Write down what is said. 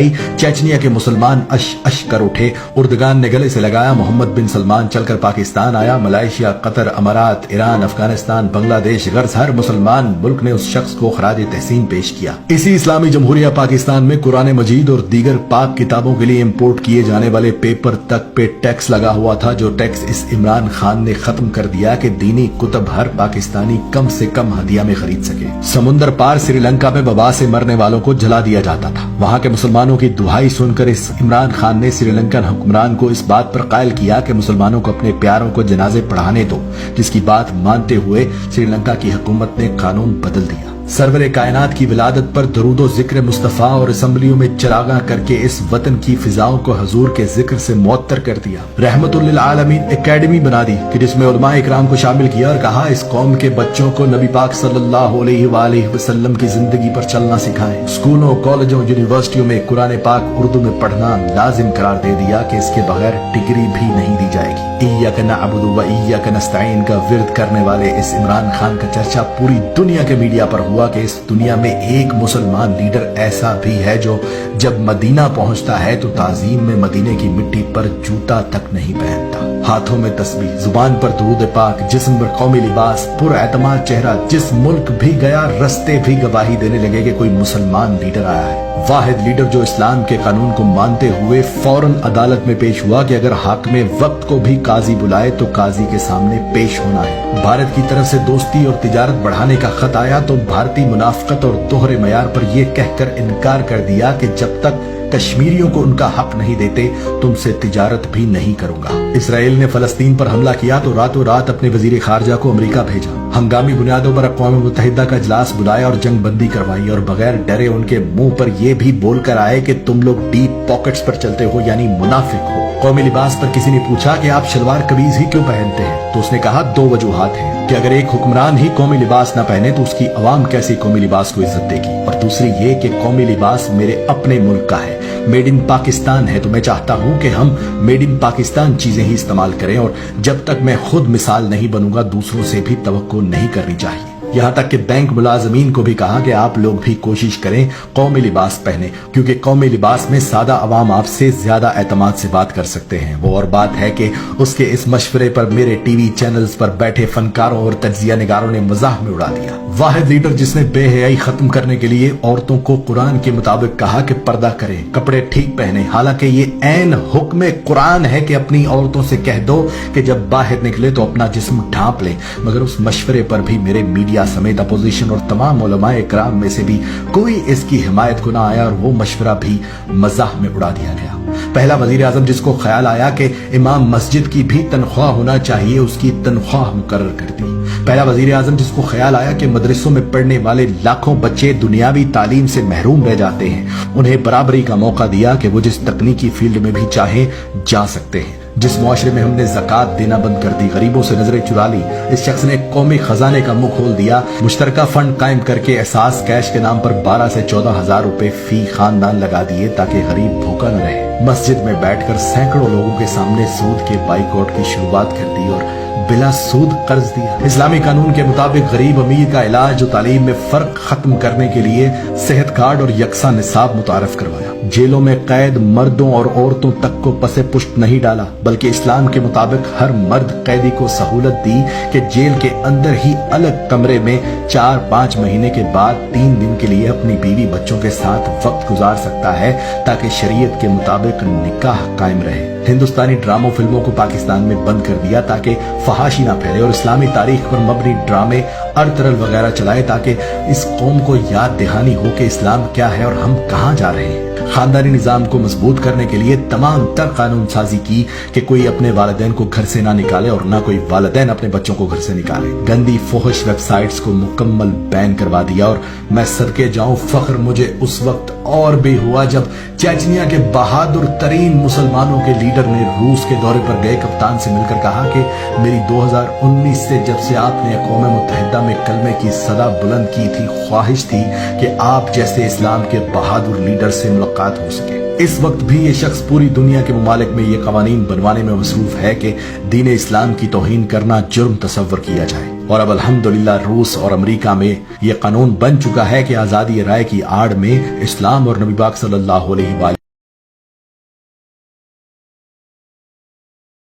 चेचनिया के मुसलमान अश अश कर उठे। उर्दगान ने गले से लगाया, मोहम्मद बिन सलमान चलकर पाकिस्तान आया। मलेशिया, कतर, अमारात, ईरान, अफगानिस्तान, बांग्लादेश, गर्ज हर मुसलमान मुल्क ने उस शख्स को खराज तहसीन पेश किया। इसी इस्लामी जमहूरिया पाकिस्तान में कुरान मजीद और दीगर पाक किताबों के लिए इम्पोर्ट किए जाने वाले पेपर तक पे टैक्स लगा हुआ था, जो टैक्स इस इमरान खान ने खत्म कर दिया कि दीनी कुतब हर पाकिस्तानी कम से कम हदिया में खरीद सके। समुंदर पार श्रीलंका में वबा से मरने वालों को जला दिया जाता था। वहाँ के मुसलमानों की दुहाई सुनकर इस इमरान खान ने श्रीलंकन हुक्मरान को इस बात पर कायल किया कि मुसलमानों को अपने प्यारों को जनाजे पढ़ाने दो, जिसकी बात मानते हुए श्रीलंका की हुकूमत ने कानून बदल दिया। सरवरे कायनात की विलादत पर दरूदो जिक्र मुस्तफा और असम्बलियों में चरागा करके इस वतन की फिजाओं को हजूर के जिक्र से मुअत्तर कर दिया। रहमतुल लिल आलमीन एकेडमी बना दी कि जिसमें उलमा इकराम को शामिल किया और कहा इस कौम के बच्चों को नबी पाक सल्लल्लाहु अलैहि वसल्लम की जिंदगी पर चलना सिखाएं। स्कूलों, कॉलेजों, यूनिवर्सिटियों में कुरान पाक उर्दू में पढ़ना लाजिम करार दे दिया कि इसके बगैर डिग्री भी नहीं दी जाएगी। इय्याका नअबुदु व इय्याका नस्तईन का विर्द करने वाले इस इमरान खान का चर्चा पूरी दुनिया के मीडिया पर हुआ कि इस दुनिया में एक मुसलमान लीडर ऐसा भी है जो जब मदीना पहुंचता है तो ताजीम में मदीने की मिट्टी पर जूता तक नहीं पहनता। हाथों में तस्बीह, जुबान पर दुरूद पाक, जिस्म पर कौमी लिबास, पुरएतमाद चेहरा, जिस मुल्क भी गया रस्ते भी गवाही देने लगे कि कोई मुसलमान लीडर आया है। वाहिद लीडर जो इस्लाम के कानून को मानते हुए फौरन अदालत में पेश हुआ कि अगर हाकिम वक्त को भी काजी बुलाए तो काजी के सामने पेश होना है। भारत की तरफ से दोस्ती और तिजारत बढ़ाने का खत आया तो भारतीय मुनाफकत और दोहरे मयार पर यह कहकर इनकार कर दिया कि जब तक कश्मीरियों को उनका हक नहीं देते तुमसे तिजारत भी नहीं करूंगा। इसराइल ने फलस्तीन पर हमला किया तो रातों रात अपने वजीर खारजा को अमेरिका भेजा। हंगामी बुनियादों पर अक़वाम मुत्तहिदा का इजलास बुलाया और जंग बंदी करवाई और बगैर डरे उनके मुंह पर यह भी बोलकर आए कि तुम लोग डीप पॉकेट्स पर चलते हो यानी मुनाफिक हो। कौमी लिबास पर किसी ने पूछा कि आप शलवार कमीज ही क्यों पहनते हैं, तो उसने कहा दो वजूहात हैं कि अगर एक हुक्मरान ही कौमी लिबास न पहने तो उसकी अवाम कैसे कौमी लिबास को इज्जत देगी, और दूसरी ये कि कौमी लिबास मेरे अपने मुल्क का है, मेड इन पाकिस्तान है, तो मैं चाहता हूं कि हम मेड इन पाकिस्तान चीजें ही इस्तेमाल करें और जब तक मैं खुद मिसाल नहीं बनूंगा दूसरों से भी तवक्को नहीं करनी चाहिए। यहाँ तक कि बैंक मुलाजमीन को भी कहा कि आप लोग भी कोशिश करें कौमी लिबास पहने, क्योंकि कौमी लिबास में सादा अवाम आपसे ज्यादा एतमाद से बात कर सकते हैं। वो और बात है कि उसके इस मशवरे पर मेरे टीवी चैनल्स पर बैठे फनकारों और तज्जिया निगारों ने मजाक में उड़ा दिया। वाहिद लीडर जिसने बेहयाई खत्म करने के लिए औरतों को कुरान के मुताबिक कहा कि पर्दा करें, कपड़े ठीक पहने, हालांकि ये ऐन हुक्म कुरान है कि अपनी औरतों से कह दो कि जब बाहर निकले तो अपना जिस्म ढांप ले, मगर उस मशवरे पर भी मेरे मीडिया समेत अपोजिशन और तमाम उलमाए इकराम में से भी कोई इसकी हिमायत को ना आया और वो मशवरा भी मजाक में उड़ा दिया गया। पहला वजीर आजम जिसको ख्याल आया कि इमाम मस्जिद की भी तनख्वाह होना चाहिए, उसकी तनख्वाह मुकर्रर कर दी। पहला वजीर आजम जिसको ख्याल आया कि मदरसों में पढ़ने वाले लाखों बच्चे दुनियावी तालीम से महरूम रह जाते हैं, उन्हें बराबरी का मौका दिया कि वो जिस तकनीकी फील्ड में भी चाहे जा सकते हैं। जिस मुआशरे में हमने ज़कात देना बंद कर दी, गरीबों से नजरें चुरा ली, इस शख्स ने कौमी खजाने का मुंह खोल दिया। मुश्तरका फंड कायम करके एहसास कैश के नाम पर 12 से 14 हजार रुपए फी खानदान लगा दिए ताकि गरीब भूखा न रहे। मस्जिद में बैठकर सैकड़ों लोगों के सामने सूद के बाइकआउट की शुरुआत कर दी और बिला सूद कर्ज दिया। इस्लामी कानून के मुताबिक गरीब अमीर का इलाज और तालीम में फर्क खत्म करने के लिए सेहत कार्ड और यकसा निसाब मुतारफ करवाया। जेलों में कैद मर्दों और औरतों तक को पसे पुष्ट नहीं डाला, बल्कि इस्लाम के मुताबिक हर मर्द कैदी को सहूलत दी कि जेल के अंदर ही अलग कमरे में 4-5 महीने के बाद 3 दिन के लिए अपनी बीवी बच्चों के साथ वक्त गुजार सकता है ताकि शरीयत के मुताबिक निकाह कायम रहे। हिंदुस्तानी ड्रामों फिल्मों को पाकिस्तान में बंद कर दिया ताकि फहाशी ना फैले और इस्लामी तारीख पर मबनी ड्रामे अरतरल वगैरह चलाए ताकि इस कौम को याद दहानी हो कि इस्लाम क्या है और हम कहां जा रहे हैं। खानदानी निजाम को मजबूत करने के लिए तमाम तर कानून साजी की कि कोई अपने वालिदैन को घर से ना निकाले और ना कोई वालिदैन अपने बच्चों को घर से निकाले। गंदी फोहश वेबसाइट्स को मुकम्मल बैन करवा दिया और मैं सदके जाऊं, फख्र मुझे उस वक्त और भी हुआ जब चेचनिया के बहादुर तरीन मुसलमानों के लीडर ने रूस के दौरे पर गए कप्तान से मिलकर कहा कि मेरी 2019 से जब से आपने अक़वाम मुत्तहिदा में कलमे की सदा बुलंद की थी, ख्वाहिश थी कि आप जैसे इस्लाम के बहादुर लीडर से मुलाकात हो सके। इस वक्त भी ये शख्स पूरी दुनिया के मुमालिक में ये कवानीन बनवाने में मसरूफ है कि दीन इस्लाम की तौहीन करना जुर्म तसव्वुर किया जाए। اور اب الحمدللہ روس اور امریکہ میں یہ قانون بن چکا ہے کہ آزادی رائے کی آڑ میں اسلام اور نبی پاک صلی اللہ علیہ وآلہ